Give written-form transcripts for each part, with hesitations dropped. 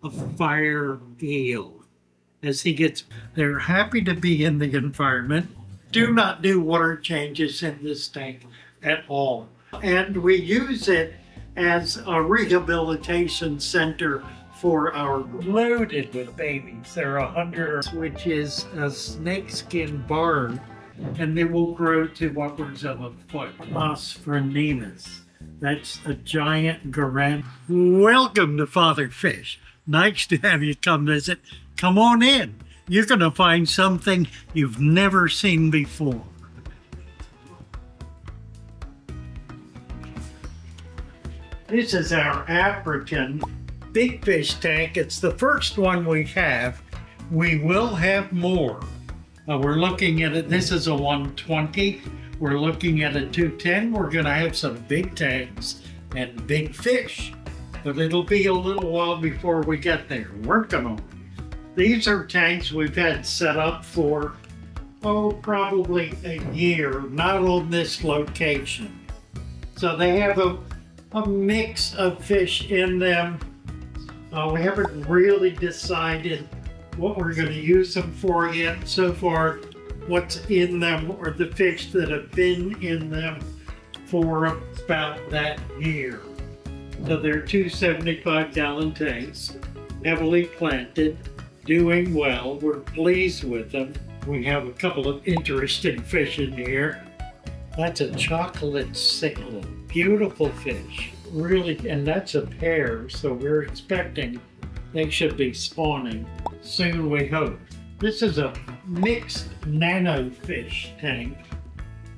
a fire eel. As he gets, they're happy to be in the environment. Do not do water changes in this tank at all. And we use it as a rehabilitation center for our loaded with babies. There are 100, which is a snakeskin barn, and they will grow to upwards of a foot. Osphronemus. That's a giant gourami. Welcome to Father Fish. Nice to have you come visit. Come on in. You're going to find something you've never seen before. This is our African big fish tank. It's the first one we have. We will have more. We're looking at it. This is a 120. We're looking at a 210. We're going to have some big tanks and big fish. But it'll be a little while before we get there. Working on it. These are tanks we've had set up for, probably a year, not on this location. So they have a mix of fish in them. We haven't really decided what we're going to use them for yet. So far, what's in them are the fish that have been in them for about that year. So they're 275-gallon tanks, heavily planted, doing well. We're pleased with them. We have a couple of interesting fish in here. That's a chocolate sail, beautiful fish. Really, and that's a pair, so we're expecting they should be spawning soon, we hope. This is a mixed nano fish tank.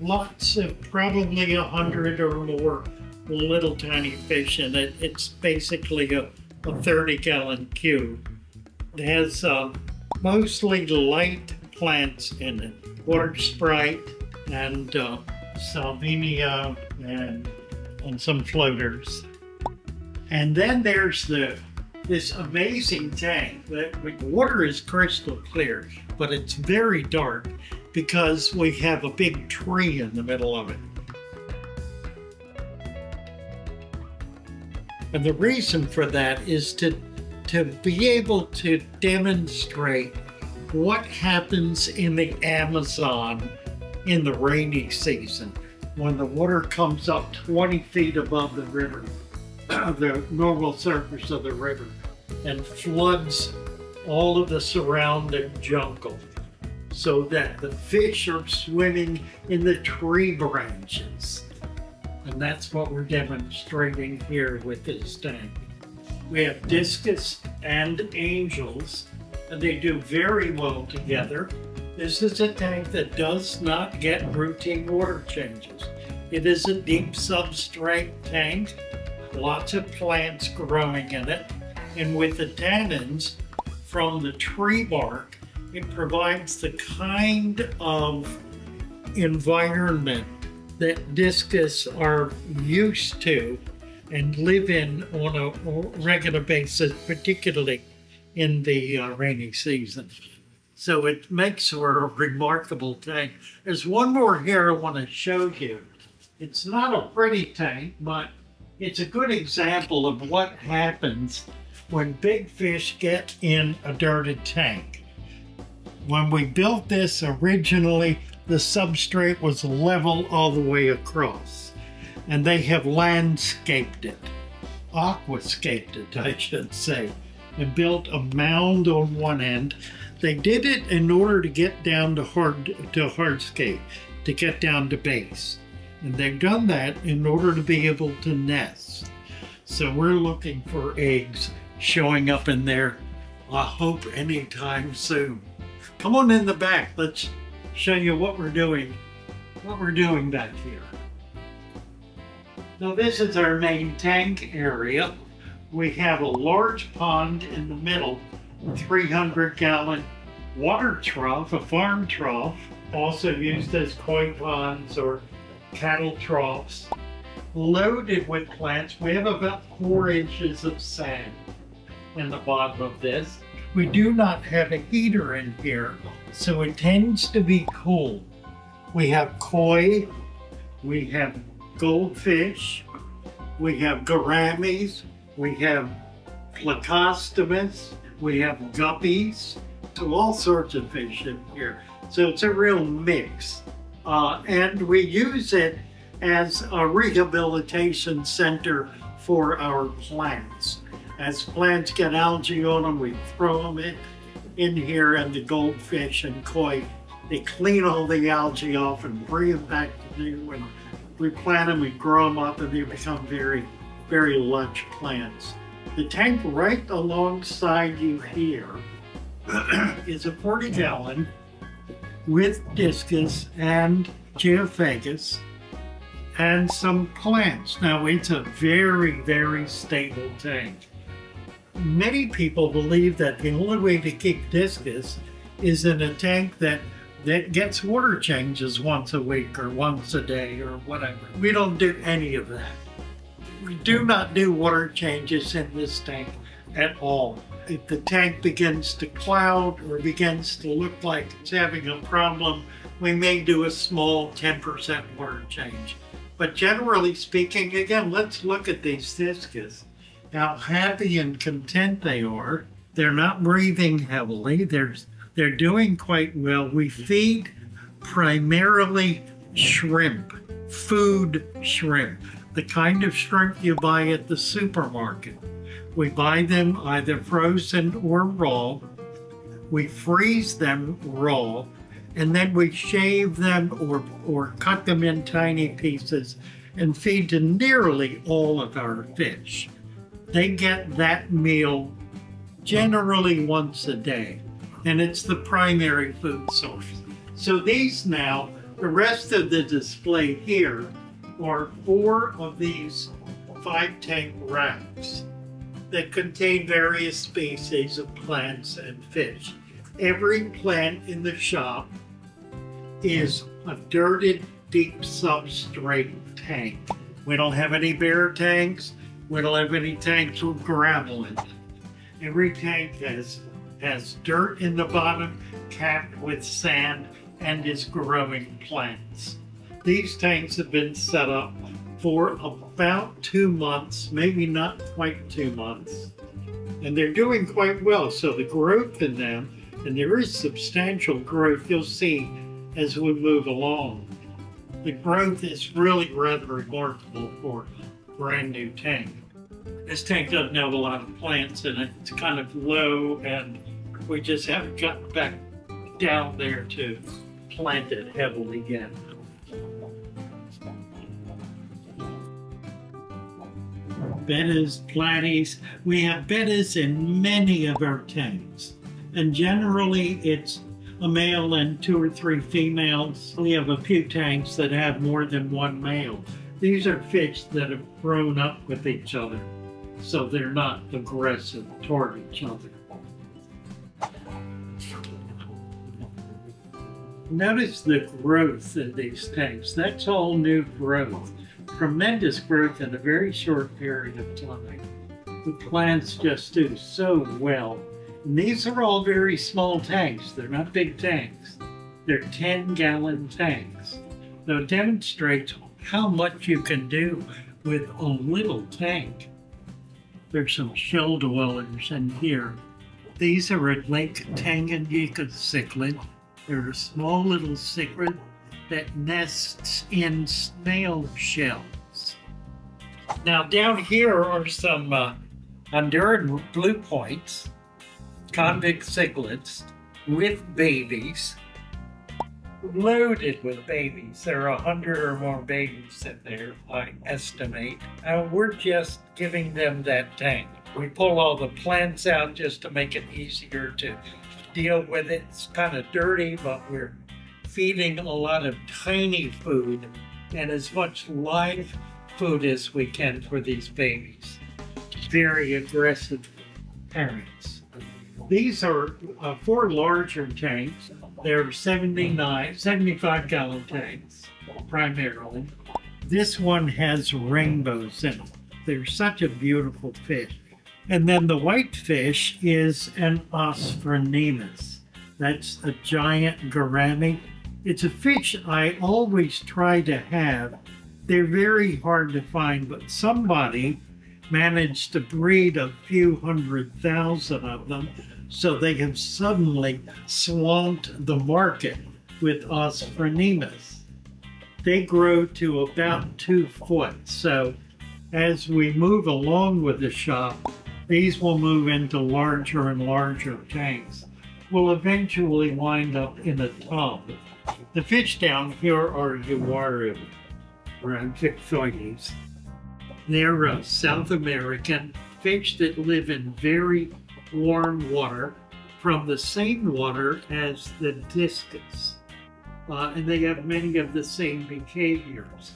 Lots of probably 100 or more little tiny fish in it. It's basically a 30-gallon cube. It has mostly light plants in it. Water Sprite and Salvinia and some floaters. And then there's this amazing tank. The water is crystal clear, but it's very dark because we have a big tree in the middle of it. And the reason for that is to be able to demonstrate what happens in the Amazon in the rainy season when the water comes up 20 feet above the river, the normal surface of the river, and floods all of the surrounding jungle so that the fish are swimming in the tree branches. And that's what we're demonstrating here with this tank. We have discus and angels, and they do very well together. This is a tank that does not get routine water changes. It is a deep substrate tank, lots of plants growing in it, and with the tannins from the tree bark, it provides the kind of environment that discus are used to and live in on a regular basis, particularly in the rainy season. So it makes for a remarkable tank. There's one more here I want to show you. It's not a pretty tank, but it's a good example of what happens when big fish get in a dirty tank. When we built this originally, the substrate was level all the way across, and they have landscaped it, aquascaped it, I should say, and built a mound on one end. They did it in order to get down to hardscape, to get down to base. And they've done that in order to be able to nest. So we're looking for eggs showing up in there, I hope anytime soon. Come on in the back, let's show you what we're doing back here. So this is our main tank area. We have a large pond in the middle, a 300-gallon water trough, a farm trough, also used as koi ponds or cattle troughs, loaded with plants. We have about 4 inches of sand in the bottom of this. We do not have a heater in here, so it tends to be cool. We have koi, we have goldfish, we have gouramis, we have Plecostomus, we have guppies, so all sorts of fish in here. So it's a real mix. And we use it as a rehabilitation center for our plants. As plants get algae on them, we throw them in here, and the goldfish and koi, they clean all the algae off and bring them back to new. And we plant them, we grow them up, and they become very, very lush plants. The tank right alongside you here is a 40-gallon with discus and geophagus and some plants. Now, it's a very, very stable tank. Many people believe that the only way to keep discus is in a tank that gets water changes once a week or once a day or whatever. We don't do any of that. We do not do water changes in this tank at all. If the tank begins to cloud or begins to look like it's having a problem, we may do a small 10% water change. But generally speaking, again, let's look at these discus. How happy and content they are. They're not breathing heavily. They're doing quite well. We feed primarily shrimp, food shrimp, the kind of shrimp you buy at the supermarket. We buy them either frozen or raw. We freeze them raw, and then we shave them or cut them in tiny pieces and feed to nearly all of our fish. They get that meal generally once a day, and it's the primary food source. So these now, the rest of the display here are 4 of these 5-tank racks that contain various species of plants and fish. Every plant in the shop is a dirted, deep substrate tank. We don't have any bare tanks. We don't have any tanks with gravel in them. Every tank has dirt in the bottom, capped with sand, and is growing plants. These tanks have been set up for about 2 months, maybe not quite 2 months, and they're doing quite well. So the growth in them, and there is substantial growth, you'll see as we move along. The growth is really rather remarkable for a brand new tank. This tank doesn't have a lot of plants in it. It's kind of low, and we just haven't gotten back down there to plant it heavily yet. Bettas, platies. We have bettas in many of our tanks, and generally it's a male and 2 or 3 females. We have a few tanks that have more than 1 male. These are fish that have grown up with each other, so they're not aggressive toward each other. Notice the growth in these tanks. That's all new growth. Tremendous growth in a very short period of time. The plants just do so well. And these are all very small tanks. They're not big tanks. They're 10-gallon tanks. So it demonstrates how much you can do with a little tank. There's some shell dwellers in here. These are a Lake Tanganyika cichlid. They're a small little cichlid that nests in snail shells. Now down here are some Honduran blue points, convict cichlids with babies, loaded with babies. There are 100 or more babies in there, I estimate. We're just giving them that tank. We pull all the plants out just to make it easier to deal with it. It's kind of dirty, but we're feeding a lot of tiny food and as much live food as we can for these babies. Very aggressive parents. These are 4 larger tanks. They're 75-gallon tanks, primarily. This one has rainbows in them. They're such a beautiful fish. And then the white fish is an Osphronemus. That's a giant gourami. It's a fish I always try to have. They're very hard to find, but somebody managed to breed a few 100,000 of them, so they have suddenly swamped the market with Os phrynemus. They grow to about 2 foot, so as we move along with the shop, these will move into larger and larger tanks. We'll eventually wind up in a tub. The fish down here are Uaru, or Amphichthoides. They're South American fish that live in very warm water from the same water as the discus. And they have many of the same behaviors.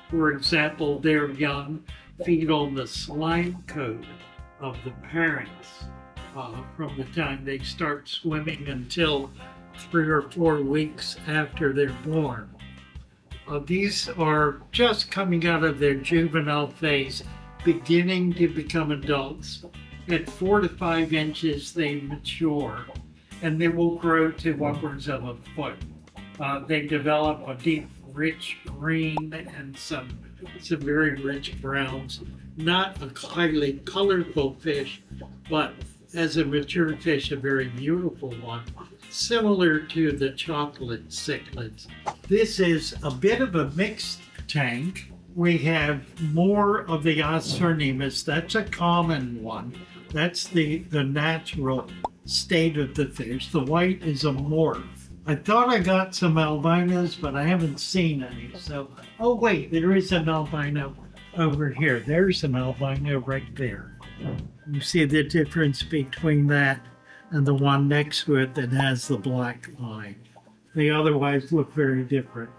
For example, their young feed on the slime coat of the parents from the time they start swimming until 3 or 4 weeks after they're born. These are just coming out of their juvenile phase, beginning to become adults. At 4 to 5 inches, they mature, and they will grow to upwards of a foot. They develop a deep, rich green and some very rich browns. Not a highly colorful fish, but as a mature fish, a very beautiful one, similar to the chocolate cichlids. This is a bit of a mixed tank. We have more of the Os phrynemus. That's a common one. That's the natural state of the fish. The white is a morph. I thought I got some albinos, but I haven't seen any. So, oh wait, there is an albino over here. There's an albino right there. You see the difference between that and the one next to it that has the black line. They otherwise look very different.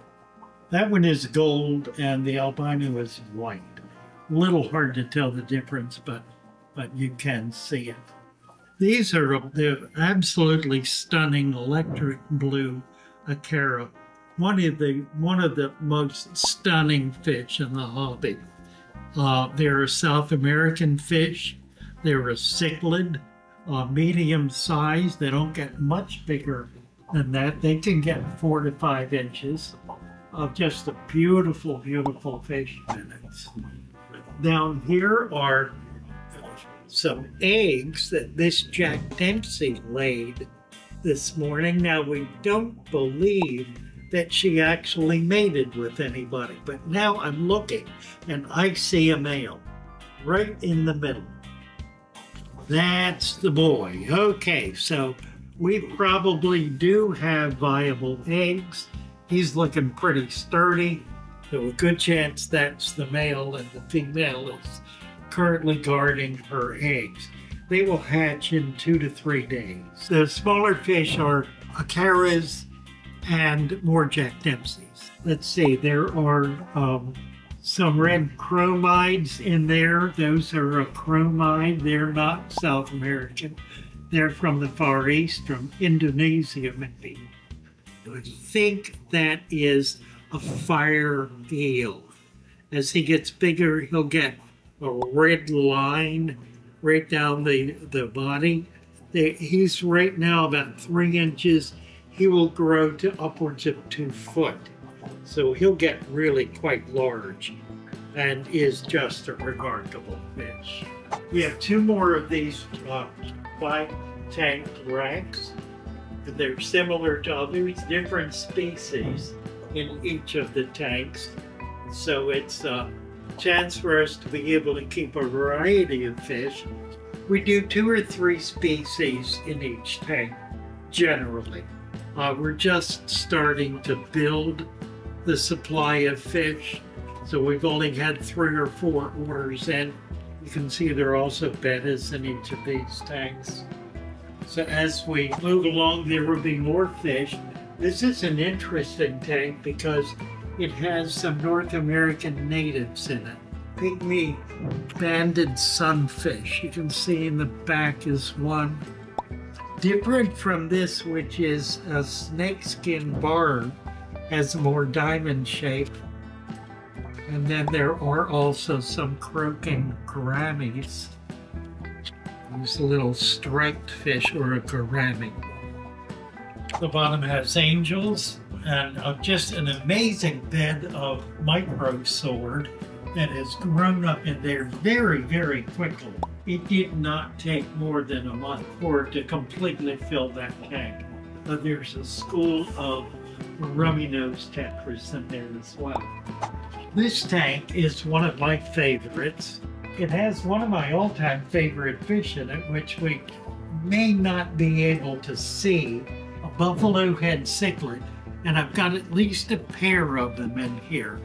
That one is gold and the albino is white. A little hard to tell the difference, but you can see it. These are the absolutely stunning electric blue Acara, one of the most stunning fish in the hobby. They're a South American fish. They're a cichlid, medium size. They don't get much bigger than that. They can get 4 to 5 inches of just a beautiful, beautiful fish minutes. Down here are some eggs that Miss Jack Dempsey laid this morning. Now, we don't believe that she actually mated with anybody, but now I'm looking and I see a male right in the middle. That's the boy. Okay, so we probably do have viable eggs. He's looking pretty sturdy, so a good chance that's the male and the female is currently guarding her eggs. They will hatch in 2 to 3 days. The smaller fish are Acaras and more Jack Dempseys. Let's see, there are some red chromides in there. Those are a chromide. They're not South American. They're from the Far East, from Indonesia maybe. I think that is a fire eel. As he gets bigger, he'll get a red line right down the body. He's right now about 3 inches. He will grow to upwards of 2 foot. So he'll get really quite large and is just a remarkable fish. We have 2 more of these 5-tank racks. They're similar to others, different species in each of the tanks. So it's a chance for us to be able to keep a variety of fish. We do 2 or 3 species in each tank, generally. We're just starting to build the supply of fish, so we've only had 3 or 4 orders in. You can see there are also bettas in each of these tanks. So as we move along, there will be more fish. This is an interesting tank because it has some North American natives in it. Pygmy banded sunfish. You can see in the back is one. Different from this, which is a snakeskin barb, has a more diamond shape. And then there are also some croaking gouramis. There's a little striped fish, or a gourami. The bottom has angels and just an amazing bed of micro sword. that has grown up in there very, very quickly. It did not take more than a month for it to completely fill that tank. But there's a school of rummy-nosed tetras in there as well. This tank is one of my favorites. It has one of my all-time favorite fish in it, which we may not be able to see, a buffalo head cichlid, and I've got at least a pair of them in here.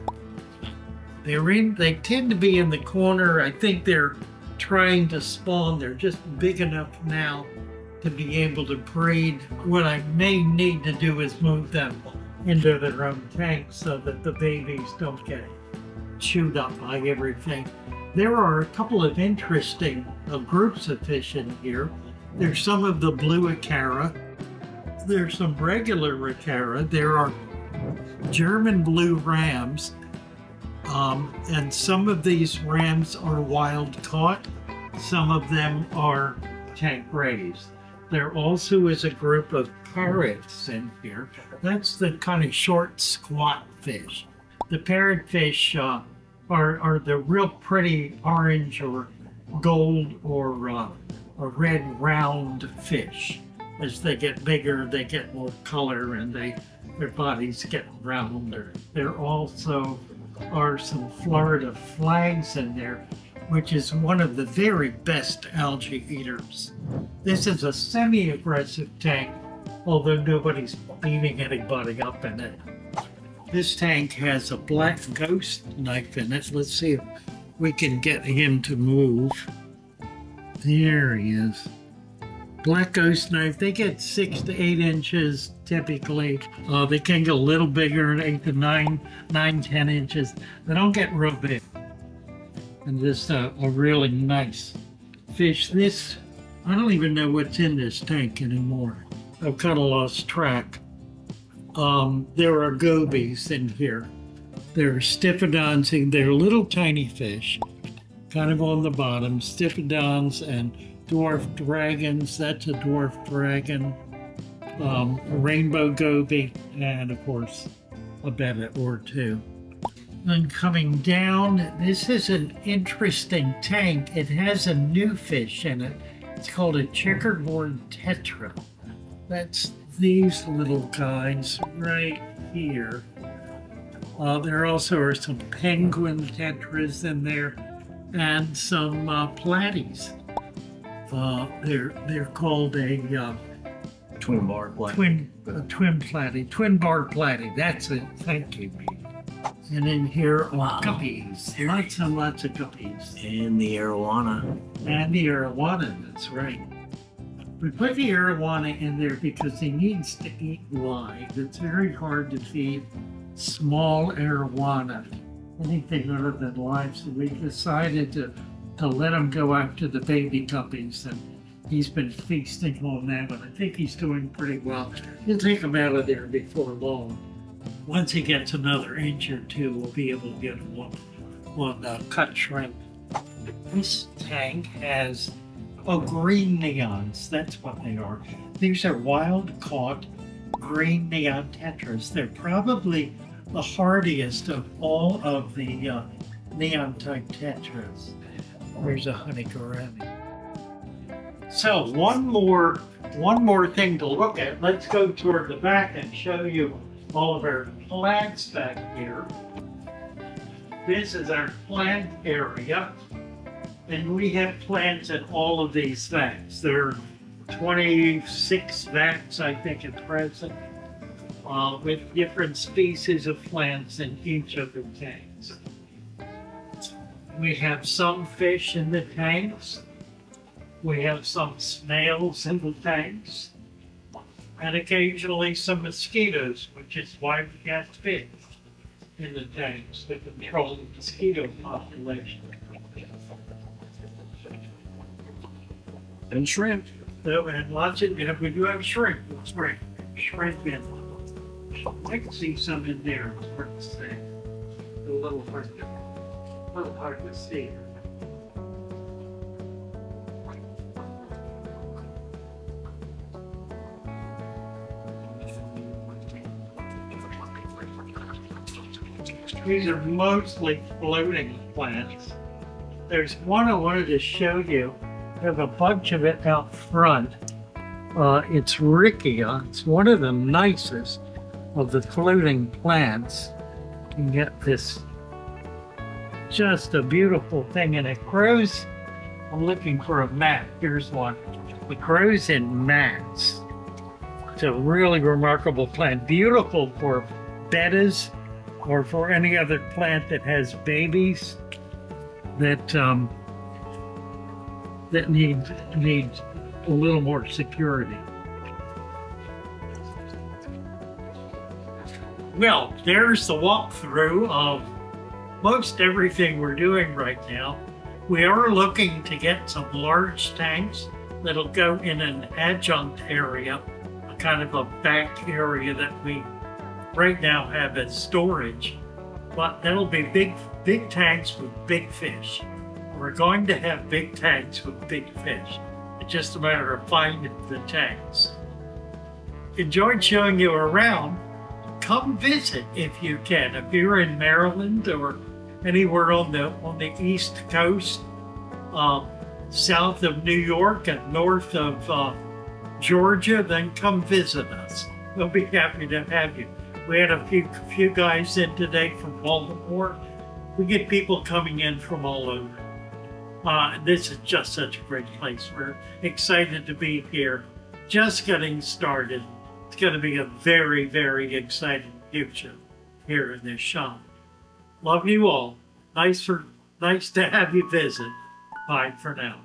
They tend to be in the corner. I think they're trying to spawn. They're just big enough now to be able to breed. What I may need to do is move them into their own tank so that the babies don't get chewed up by everything. There are a couple of interesting groups of fish in here. There's some of the blue acara. There's some regular acara. There are German blue rams. And some of these rams are wild caught. Some of them are tank raised. There also is a group of parrots in here. That's the kind of short, squat fish. The parrotfish are the real pretty orange or gold or red round fish. As they get bigger, they get more color and their bodies get rounder. There also are some Florida flags in there, which is one of the very best algae eaters. This is a semi-aggressive tank, although nobody's beating anybody up in it. This tank has a black ghost knife in it. Let's see if we can get him to move. There he is. Black ghost knife, they get 6 to 8 inches typically. They can get a little bigger, 8 to 9, 10 inches. They don't get real big. And just a really nice fish. This, I don't even know what's in this tank anymore. I've kind of lost track. There are gobies in here. There are stiphodons, and they're little tiny fish, kind of on the bottom. Stiphodons and dwarf dragons, that's a dwarf dragon, a rainbow goby, and of course a betta or two. Then coming down, this is an interesting tank. It has a new fish in it. It's called a checkerboard tetra. That's these little guys right here. There also are some penguin tetras in there and some platies. They're called a twin bar platy. Twin bar platy. That's it. Thank you. And in here are guppies. Lots and lots of guppies. And the arowana. And the arowana, that's right. We put the arowana in there because he needs to eat live. It's very hard to feed small arowana anything other than live, so we decided to let him go after the baby guppies, and he's been feasting on them, and I think he's doing pretty well. We'll take him out of there before long. Once he gets another inch or two, we'll be able to get him one cut shrimp. This tank has green neons. That's what they are. These are wild-caught green neon tetras. They're probably the hardiest of all of the neon-type tetras. There's a honey gourami. So one more thing to look at. Let's go toward the back and show you all of our plants back here. This is our plant area, and we have plants in all of these vats. There are 26 vats, I think, at present, with different species of plants in each of the tanks. We have some fish in the tanks. We have some snails in the tanks. And occasionally some mosquitoes, which is why we have fish in the tanks to control the mosquito population. And shrimp. So, and lots of, we do have shrimp. Shrimp in. I can see some in there, it's hard to say. A little hard to see. These are mostly floating plants. There's one I wanted to show you. I have a bunch of it out front. It's Riccia. It's one of the nicest of the floating plants. You can get this, just a beautiful thing, and it grows. I'm looking for a mat. Here's one. It grows in mats. It's a really remarkable plant. Beautiful for bettas or for any other plant that has babies that that need a little more security. Well, there's the walkthrough of most everything we're doing right now. We are looking to get some large tanks that'll go in an adjunct area, a kind of a back area that we right now have as storage. But that'll be big tanks with big fish. We're going to have big tanks with big fish. It's just a matter of finding the tanks. Enjoyed showing you around. Come visit if you can. If you're in Maryland or anywhere on the East Coast, south of New York and north of Georgia, then come visit us. We'll be happy to have you. We had a few guys in today from Baltimore. We get people coming in from all over. This is just such a great place. We're excited to be here. Just getting started. It's going to be a very, very exciting future here in this shop. Love you all. Nice to have you visit. Bye for now.